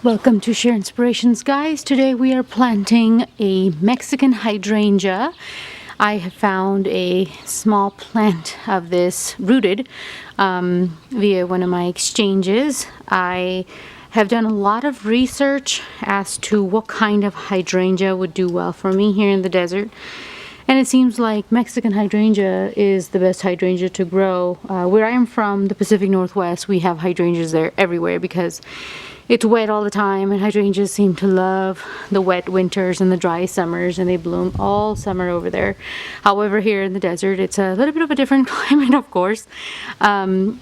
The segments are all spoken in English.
Welcome to Share Inspirations, guys. Today we are planting a Mexican hydrangea. I have found a small plant of this rooted via one of my exchanges. I have done a lot of research as to what kind of hydrangea would do well for me here in the desert. And it seems like Mexican hydrangea is the best hydrangea to grow. Where I am from, the Pacific Northwest, we have hydrangeas there everywhere because it's wet all the time, and hydrangeas seem to love the wet winters and the dry summers, and they bloom all summer over there. However, here in the desert, it's a little bit of a different climate, of course. And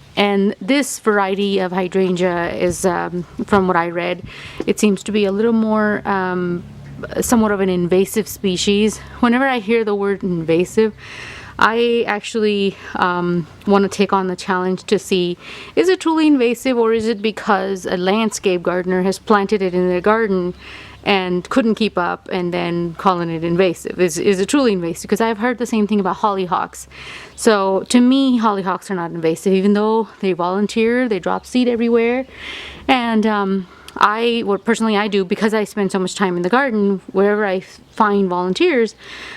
this variety of hydrangea is, from what I read, it seems to be a little more somewhat of an invasive species. Whenever I hear the word invasive, I actually want to take on the challenge to see, is it truly invasive, or is it because a landscape gardener has planted it in their garden and couldn't keep up and then calling it invasive? Is it truly invasive? Because I've heard the same thing about hollyhocks. So to me, hollyhocks are not invasive, even though they volunteer, they drop seed everywhere. And personally I do, because I spend so much time in the garden, wherever I find volunteers,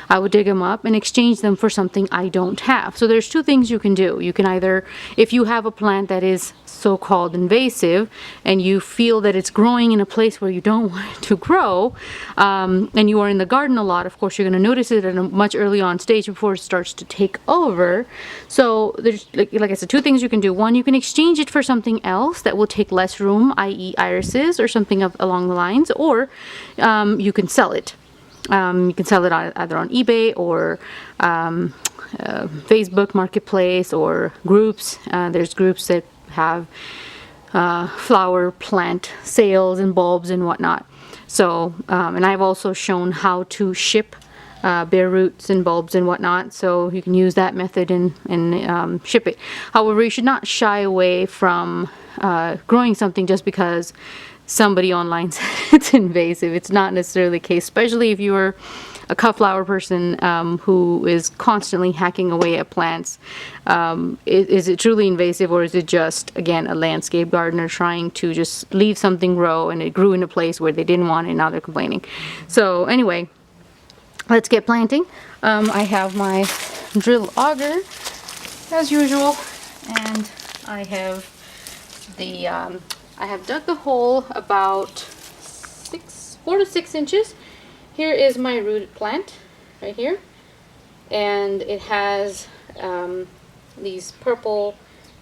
I would dig them up and exchange them for something I don't have. So there's two things you can do. You can either, if you have a plant that is so-called invasive and you feel that it's growing in a place where you don't want it to grow, and you are in the garden a lot, of course you're going to notice it at a much early on stage before it starts to take over. So there's, like I said, two things you can do. One, you can exchange it for something else that will take less room, i.e. irises or something along the lines, or you can sell it. You can sell it either on eBay or Facebook Marketplace or groups. There's groups that have flower plant sales and bulbs and whatnot. So, and I've also shown how to ship bare roots and bulbs and whatnot, so you can use that method and ship it. However, you should not shy away from growing something just because somebody online said it's invasive. It's not necessarily the case, especially if you're a cut flower person who is constantly hacking away at plants. Is it truly invasive, or is it just, again, a landscape gardener trying to just leave something grow and it grew in a place where they didn't want it and now they're complaining? So anyway, let's get planting. I have my drill auger as usual, and I have the I have dug the hole about 4 to 6 inches. Here is my rooted plant right here, and it has these purple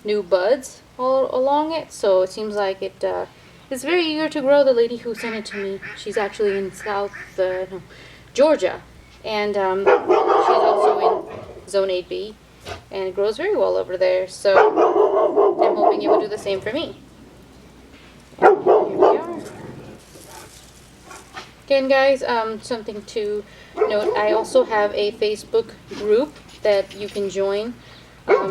new buds all along it, so it seems like it is very eager to grow. The lady who sent it to me, she's actually in Georgia, and she's also in Zone 8B, and it grows very well over there, so I'm hoping it will do the same for me. Here we are. Again, guys, something to note, I also have a Facebook group that you can join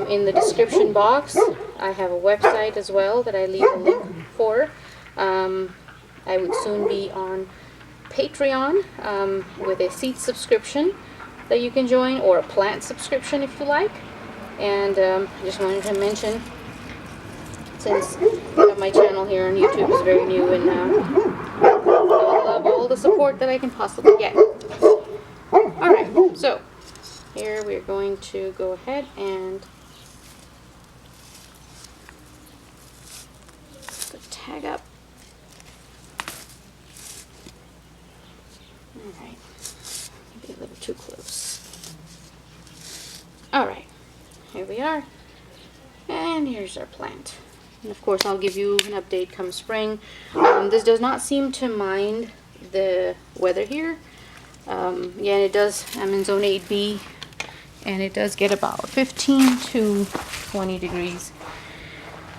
in the description box. I have a website as well that I leave a link for. I would soon be on Patreon with a seed subscription that you can join, or a plant subscription if you like. And I just wanted to mention, since my channel here on YouTube is very new, and I love all the support that I can possibly get. Alright, so here we're going to go ahead and put the tag up. Alright, maybe a little too close. Alright, here we are, and here's our plant. And of course I'll give you an update come spring. This does not seem to mind the weather here. Yeah, it does. I'm in Zone 8B, and it does get about 15 to 20 degrees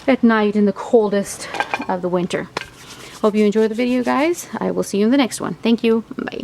at night in the coldest of the winter. Hope you enjoyed the video, guys. I will see you in the next one. Thank you. Bye.